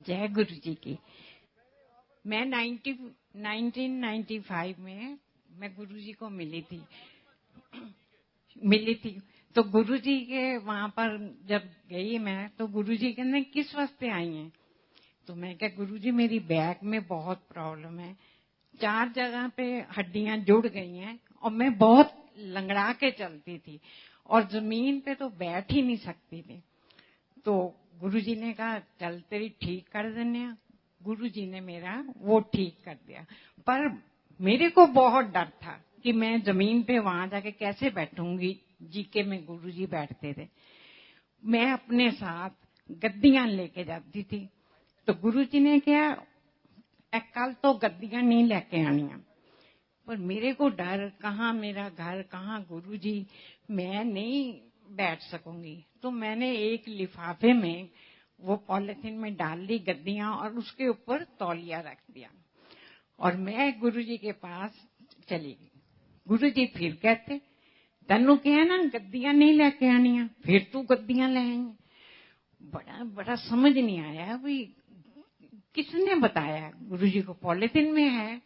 जय गुरु जी की। मैं 1995 में मैं गुरु जी को मिली थी। तो गुरु जी के वहां पर जब गई मैं, तो गुरु जी कहने किस वास्ते आई हैं? तो मैं कहा गुरु जी मेरी बैक में बहुत प्रॉब्लम है, 4 जगह पे हड्डियां जुड़ गई हैं और मैं बहुत लंगड़ा के चलती थी और जमीन पे तो बैठ ही नहीं सकती थी। तो गुरुजी ने कहा चल तेरी ठीक कर देने। गुरुजी ने मेरा वो ठीक कर दिया, पर मेरे को बहुत डर था कि मैं जमीन पे वहां जाके कैसे बैठूंगी। जीके में गुरुजी बैठते थे, मैं अपने साथ गद्दियां लेके जाती थी। तो गुरुजी ने कहा कल तो गद्दियां नहीं लेके आनियां। पर मेरे को डर, कहाँ मेरा घर, कहाँ गुरुजी, मैं नहीं बैठ सकूंगी। तो मैंने एक लिफाफे में वो पॉलिथीन में डाल ली गद्दियां और उसके ऊपर तौलिया रख दिया और मैं गुरुजी के पास चली गई। गुरुजी फिर कहते तन्नू क्या ना गद्दियां नहीं लेके आनियां, फिर तू गद्दियां ले आएंगे। बड़ा समझ नहीं आया भाई किसने बताया। गुरुजी को पॉलिथीन में है।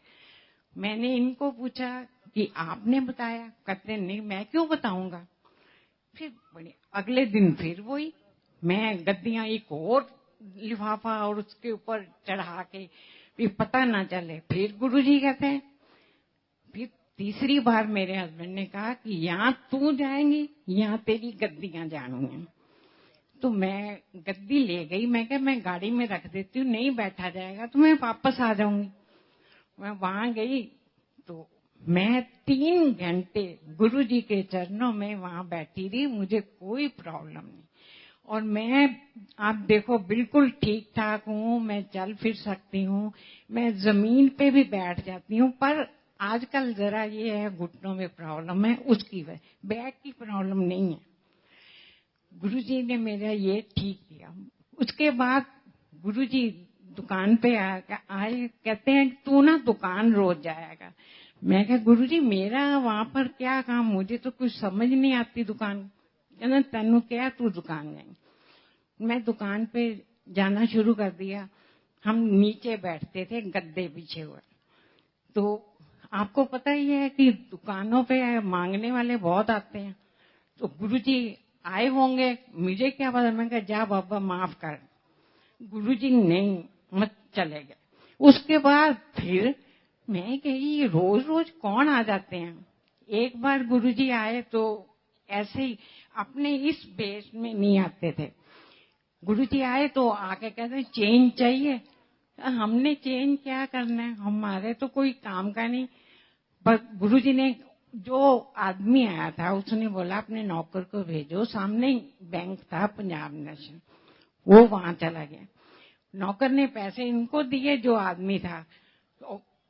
मैंने इनको पूछा कि आपने बताया? कहते नहीं मैं क्यों बताऊंगा। फिर अगले दिन फिर वही, मैं गद्दियां एक और लिफाफा और उसके ऊपर चढ़ा के फिर पता ना चले। फिर गुरुजी कहते हैं, फिर तीसरी बार मेरे हस्बैंड ने कहा कि यहाँ तू जाएंगी, यहाँ तेरी गद्दियां जानी। तो मैं गद्दी ले गई। मैं क्या मैं गाड़ी में रख देती हूँ, नहीं बैठा जाएगा तो मैं वापस आ जाऊंगी। मैं वहां गई तो मैं 3 घंटे गुरुजी के चरणों में वहां बैठी रही, मुझे कोई प्रॉब्लम नहीं। और मैं आप देखो बिल्कुल ठीक ठाक हूँ, मैं चल फिर सकती हूँ, मैं जमीन पे भी बैठ जाती हूँ। पर आजकल जरा ये है घुटनों में प्रॉब्लम है, उसकी वजह, बैक की प्रॉब्लम नहीं है। गुरुजी ने मेरा ये ठीक किया। उसके बाद गुरुजी दुकान पे आए, कहते हैं तू ना दुकान रोज जाएगा। मैं कहा गुरुजी मेरा वहां पर क्या काम, मुझे तो कुछ समझ नहीं आती दुकान। कहना तन्नू क्या तू दुकान जाएंगे। मैं दुकान पे जाना शुरू कर दिया। हम नीचे बैठते थे गद्दे बिछे हुए। तो आपको पता ही है कि दुकानों पे मांगने वाले बहुत आते हैं। तो गुरुजी आए होंगे, मुझे क्या पता। मैं कहा जा बाबा माफ कर। गुरुजी नहीं मत चले गए। उसके बाद फिर मैं कही रोज रोज कौन आ जाते हैं। एक बार गुरुजी आए तो ऐसे ही अपने इस बेस में नहीं आते थे। गुरुजी आए तो आके कहते चेंज चाहिए। हमने चेंज क्या करना है, हमारे तो कोई काम का नहीं। पर गुरुजी ने, जो आदमी आया था उसने बोला अपने नौकर को भेजो, सामने बैंक था पंजाब नेशनल, वो वहां चला गया। नौकर ने पैसे इनको दिए, जो आदमी था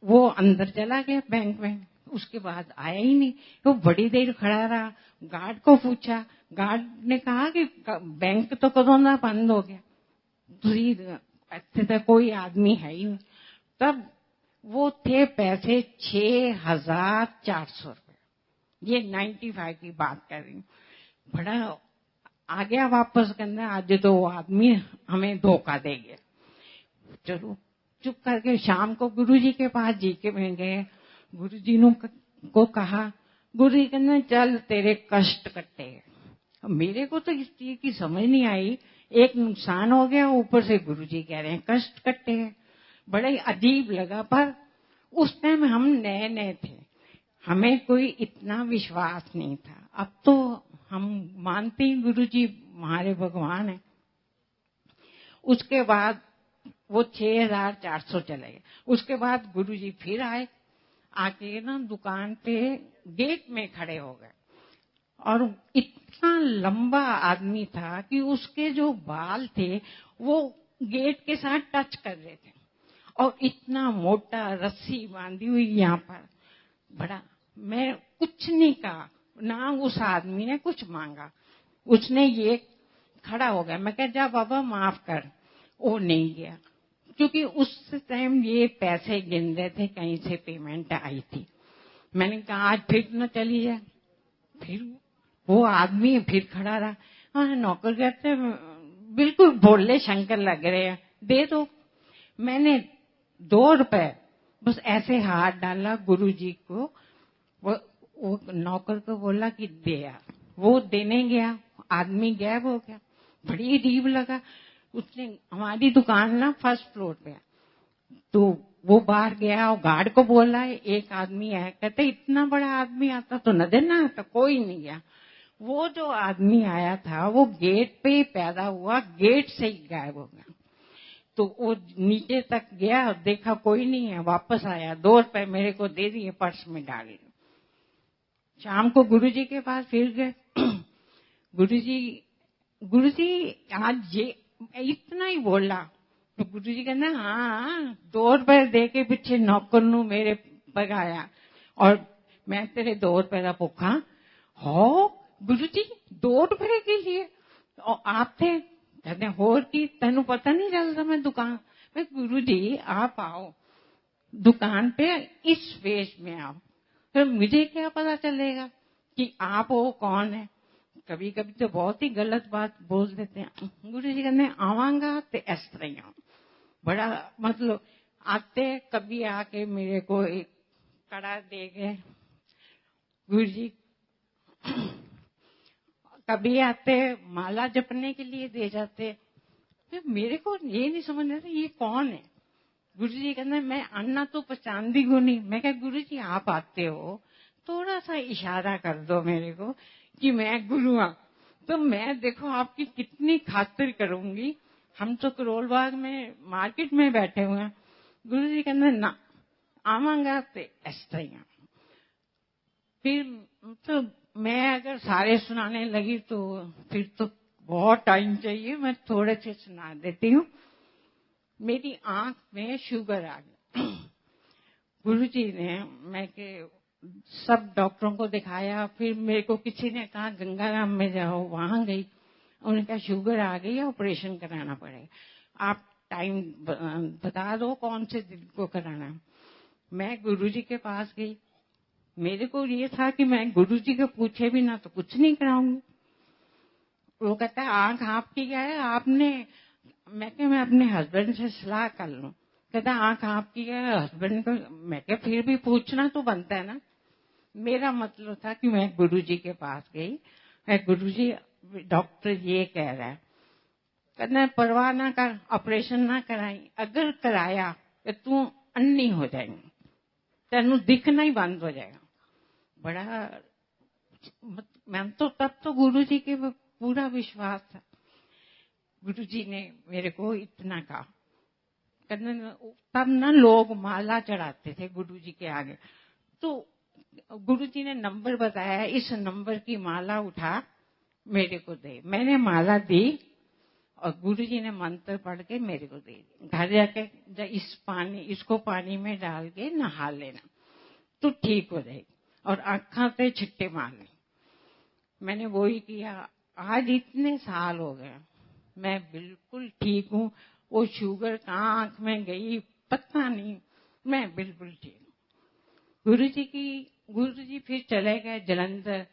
वो अंदर चला गया बैंक में। उसके बाद आया ही नहीं। तो बड़ी देर खड़ा रहा, गार्ड को पूछा, गार्ड ने कहा कि बैंक तो कदों ना बंद हो गया, तुझी तो कोई आदमी है ही नहीं। तब वो थे पैसे 6,400 रुपए। ये 95 की बात कर रही हूँ। बड़ा आ गया वापस, कहना आज तो वो आदमी हमें धोखा दे गया। चलो चुप करके शाम को गुरुजी के पास जी के में गए। गुरुजी को कहा, गुरुजी कहना चल तेरे कष्ट कटे। मेरे को तो इस चीज की समझ नहीं आई, एक नुकसान हो गया, ऊपर से गुरुजी कह रहे हैं कष्ट कटे हैं। बड़ा ही अजीब लगा। पर उस टाइम हम नए नए थे, हमें कोई इतना विश्वास नहीं था। अब तो हम मानते ही गुरुजी हमारे भगवान है। उसके बाद वो 6,400 चले गए। उसके बाद गुरुजी फिर आए, आके ना दुकान पे गेट में खड़े हो गए। और इतना लंबा आदमी था कि उसके जो बाल थे वो गेट के साथ टच कर रहे थे, और इतना मोटा रस्सी बांधी हुई यहाँ पर। बड़ा, मैं कुछ नहीं कहा ना, उस आदमी ने कुछ मांगा। उसने ये खड़ा हो गया। मैं कहा जा बाबा माफ कर। वो नहीं गया, क्योंकि उस टाइम ये पैसे गिन रहे थे, कहीं से पेमेंट आई थी। मैंने कहा आज फिर न चली जाए। फिर वो आदमी फिर खड़ा रहा। हाँ, नौकर कहते बिल्कुल भोले शंकर लग रहे हैं, दे दो मैंने 2 रुपए बस ऐसे हाथ डाला गुरुजी को, वो नौकर को बोला कि दे यार, वो देने गया, आदमी गायब हो गया। बड़ी अजीब लगा। उसने, हमारी दुकान ना फर्स्ट फ्लोर पे है, तो वो बाहर गया और गार्ड को बोला, एक आदमी आया, कहते इतना बड़ा आदमी आता तो नजर ना आता, कोई नहीं गया। वो जो आदमी आया था वो गेट पे ही पैदा हुआ, गेट से ही गायब हो गया। तो वो नीचे तक गया और देखा कोई नहीं है, वापस आया, 2 रुपए मेरे को दे दिए, पर्स में डाल दिए। शाम को गुरुजी के पास फिर गए। गुरुजी आज ये इतना ही बोला तो गुरुजी कहना, हाँ 2 रुपए दे के पीछे नौकर नू मेरे पगाया और मैं तेरे 2 रुपए का भुखा हो। गुरुजी 2 रुपए के लिए और आप थे, कहते होर की तेनू पता नहीं चलता मैं दुकान में। गुरुजी आप आओ दुकान पे, इस वेश में आओ, फिर मुझे क्या पता चलेगा कि आप वो कौन है। कभी कभी तो बहुत ही गलत बात बोल देते हैं। गुरुजी कहते आवांगा तो इस तरह ही आऊं। बड़ा मतलब आते कभी आके मेरे को एक कड़ा दे गए गुरुजी, कभी आते माला जपने के लिए दे जाते। तो मेरे को ये नहीं समझ आता ये कौन है। गुरुजी कहते मैं अन्ना तो पहचानती को नहीं। मैं कहा गुरुजी आप आते हो, थोड़ा सा इशारा कर दो मेरे को कि मैं गुरु हूं, तो मैं देखो आपकी कितनी खातिर करूंगी। हम तो करोल बाग में मार्केट में बैठे हुए हैं। गुरुजी कहते ना आवांगा तो इस तरह। फिर तो मैं अगर सारे सुनाने लगी तो फिर तो बहुत टाइम चाहिए, मैं थोड़े से सुना देती हूँ। मेरी आंख में शुगर आ गई। गुरुजी ने, मैं के सब डॉक्टरों को दिखाया, फिर मेरे को किसी ने कहा गंगाराम में जाओ, वहां गई। उन्होंने कहा शुगर आ गई, ऑपरेशन कराना पड़ेगा, आप टाइम बता दो कौन से दिन को कराना है। मैं गुरुजी के पास गई। मेरे को ये था कि मैं गुरुजी को पूछे भी ना तो कुछ नहीं कराऊंगी। वो कहता है आंख आपकी क्या है आपने, मैं क्या मैं अपने हस्बैंड से सलाह कर लूं। कहता आंख आपकी है हस्बैंड को, मैं क्या फिर भी पूछना तो बनता है ना। मेरा मतलब था कि मैं गुरुजी के पास गई, मैं गुरुजी डॉक्टर ये कह रहा है, कहना परवाह ना कर, ऑपरेशन ना कराई, अगर कराया तो तू अन्नी हो जाएगी, तेनू दिखना ही बंद हो जाएगा। बड़ा मैं तो तब तो गुरुजी के पूरा विश्वास था। गुरुजी ने मेरे को इतना कहा, तब ना लोग माला चढ़ाते थे गुरुजी के आगे। तो गुरुजी ने नंबर बताया, इस नंबर की माला उठा मेरे को दे। मैंने माला दी और गुरुजी ने मंत्र पढ़ के मेरे को दे दी। घर जाके इसको पानी में डाल के नहा लेना तो ठीक हो जाएगी और आँखों पे छिट्टे मार ले। मैंने वही किया। आज इतने साल हो गए, मैं बिल्कुल ठीक हूँ। वो शुगर कहाँ आंख में गई पता नहीं, मैं बिल्कुल ठीक हूँ। गुरुजी फिर चले गए जलंधर,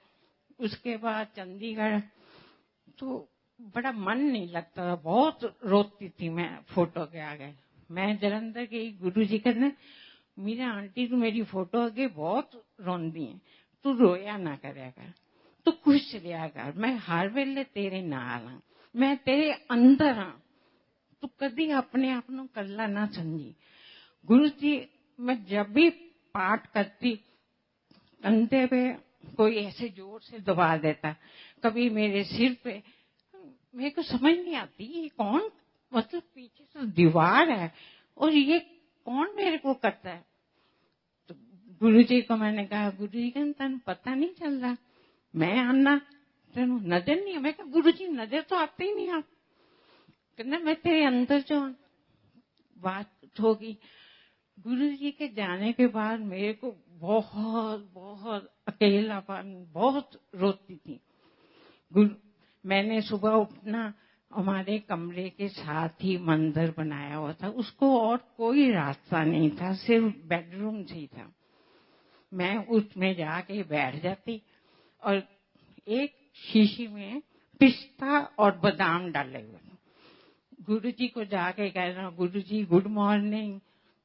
उसके बाद चंडीगढ़। तो बड़ा मन नहीं लगता था, बहुत रोती थी मैं फोटो के आगे। मैं जलंधर गई, गुरुजी कहने मीरा आंटी तू मेरी फोटो आगे बहुत रोंदी है, तू रोया ना करया कर, तू खुश रहा कर, मैं हर वेले तेरे नाल हां, मैं तेरे अंदर हां, तू कदी अपने आप को कल्ला ना समझी। गुरु जी मैं जब भी पाठ करती कंधे पे कोई ऐसे जोर से दबा देता, कभी मेरे सिर पे, मेरे को समझ नहीं आती ये कौन, मतलब पीछे से दीवार है और ये कौन मेरे को करता है। तो गुरुजी को मैंने कहा, गुरुजी कहते तेन पता नहीं चल रहा, मैं आना तेन नजर नहीं है। मैं कहा गुरुजी नजर तो आते ही नहीं आप, कहना मैं तेरे अंदर जो बात होगी। गुरुजी के जाने के बाद मेरे को बहुत बहुत अकेलापन, बहुत रोती थी। मैंने सुबह उठना, हमारे कमरे के साथ ही मंदिर बनाया हुआ था, उसको और कोई रास्ता नहीं था, सिर्फ बेडरूम ही था। मैं उसमें जाके बैठ जाती और एक शीशी में पिस्ता और बादाम डाले हुए, गुरुजी को जाके कहना, गुरुजी गुड मॉर्निंग,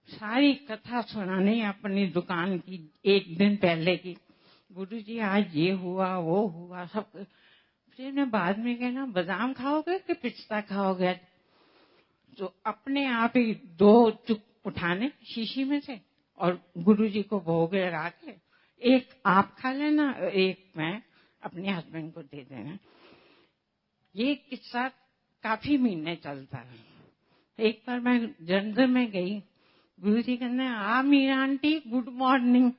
सारी कथा सुनानी अपनी दुकान की एक दिन पहले की, गुरुजी आज ये हुआ वो हुआ सब। फिर मैं बाद में कहना, बादाम खाओगे कि पिस्ता खाओगे? तो अपने आप ही 2 चुप उठाने शीशी में से और गुरुजी को भोग लगा के, एक आप खा लेना, एक मैं अपने हस्बैंड को दे देना। ये किस्सा काफी महीने चलता है। एक बार मैं जलंधर में गई, गुरुजी कहने, मीरा आंटी गुड मॉर्निंग।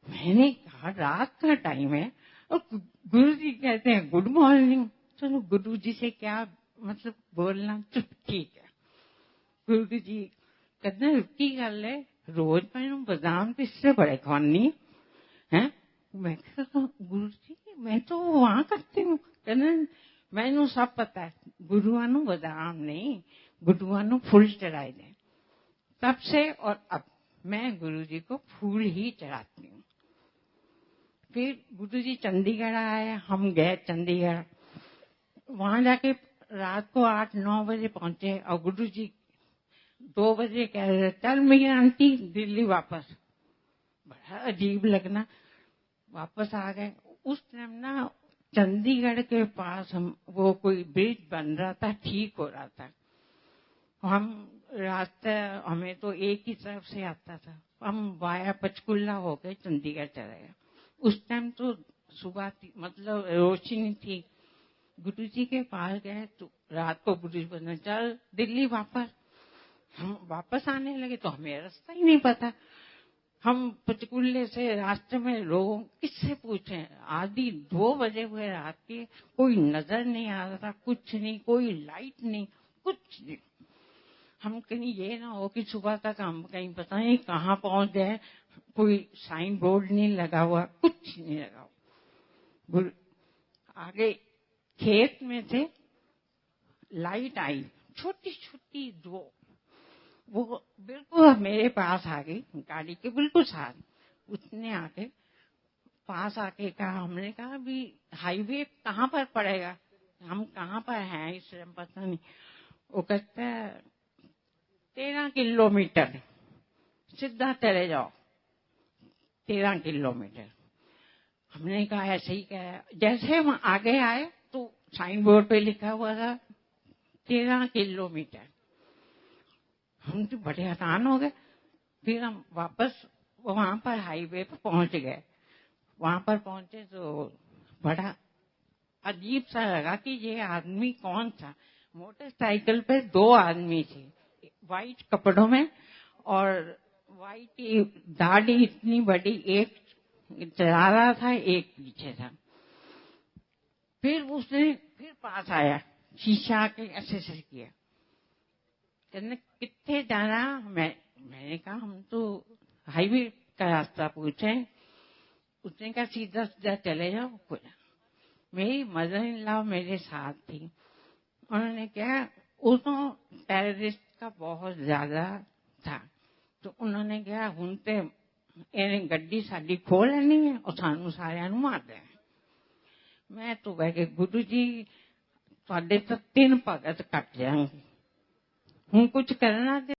मैंने कहा रात का टाइम है और गुरुजी कहते हैं गुड मॉर्निंग। चलो गुरुजी से क्या मतलब बोलना, चुप ठीक है। गुरुजी कहते हैं रुकी गल है, रोज मैनू बादाम पिस्ते बड़े खानी है। मैं कहा गुरुजी मैं तो वहां करती हूँ। कहते मैनू सब पता है, गुरुआ नू बादाम नहीं, गुरुआ नू फूल चढ़ाए दे। तब से और अब मैं गुरुजी को फूल ही चढ़ाती हूँ। फिर गुरुजी चंडीगढ़ आए, हम गए चंडीगढ़, वहां जाके रात को 8-9 बजे पहुंचे और गुरुजी 2 बजे कह रहे चल मेरी आंटी दिल्ली वापस। बड़ा अजीब लगना, वापस आ गए। उस टाइम ना चंडीगढ़ के पास हम वो कोई ब्रिज बन रहा था, ठीक हो रहा था। हम रास्ता हमें तो एक ही तरफ से आता था, हम वाया पंचकुला होके चंडीगढ़ चले गए। उस टाइम तो सुबह मतलब रोशनी थी। गुरुजी के पास गए तो रात को गुरुजी बोले चल दिल्ली वापस। हम वापस आने लगे तो हमें रास्ता ही नहीं पता। हम पंचकुले से रास्ते में लोगों किससे पूछे, आधी 2 बजे हुए रात के, कोई नजर नहीं आ रहा था, कुछ नहीं, कोई लाइट नहीं, कुछ नहीं। हम कहीं ये ना हो कि सुबह तक हम कहीं पता नहीं कहाँ पहुंच गए, कोई साइन बोर्ड नहीं लगा हुआ, कुछ नहीं लगा हुआ। आगे खेत में से लाइट आई, छोटी छोटी 2, वो बिल्कुल मेरे पास आ गई, गाड़ी के बिल्कुल साथ। उसने आके पास आके कहा, हमने कहा अभी हाईवे कहाँ पर पड़ेगा, हम कहाँ पर हैं इस टाइम पता नहीं। वो कहता है 13 किलोमीटर सीधा चले जाओ, 13 किलोमीटर। हमने कहा ऐसे ही कहा। जैसे हम आगे आए तो साइन बोर्ड पे लिखा हुआ था 13 किलोमीटर। हम तो बड़े हैरान हो गए। फिर हम वापस वहां पर हाईवे पर पहुंच गए। वहां पर पहुंचे तो बड़ा अजीब सा लगा कि ये आदमी कौन था। मोटरसाइकिल पे 2 आदमी थे, वाइट कपड़ों में, और वाइट दाढ़ी इतनी बड़ी, एक चला रहा था एक पीछे था। फिर उसने फिर पास आया, शीशा के ऐसे किया, कहने कितने जाना। मैंने कहा हम तो हाईवे का रास्ता पूछे। उसने कहा सीधा सीधा चले जाओ। बोला मेरी मदर इन लॉ मेरे साथ थी। उन्होंने क्या, उसको टेररिस्ट का बहुत ज्यादा था, तो उन्होंने क्या हूं ते ਇਹਨੇ ਗੱਡੀ ਸਾਡੀ ਖੋਹ ਲੈਣੀ ਹੈ और ਸਾਨੂੰ ਸਾਰਿਆਂ ਨੂੰ ਮਾਰ ਦੇਣਾ। मैं तो कह के गुरु जी ਤੁਹਾਡੇ ਤਾਂ 3 ਭਗਤ ਕੱਟ ਜਾਣਗੇ, ਹੁਣ ਕੁਝ ਕਰਨਾ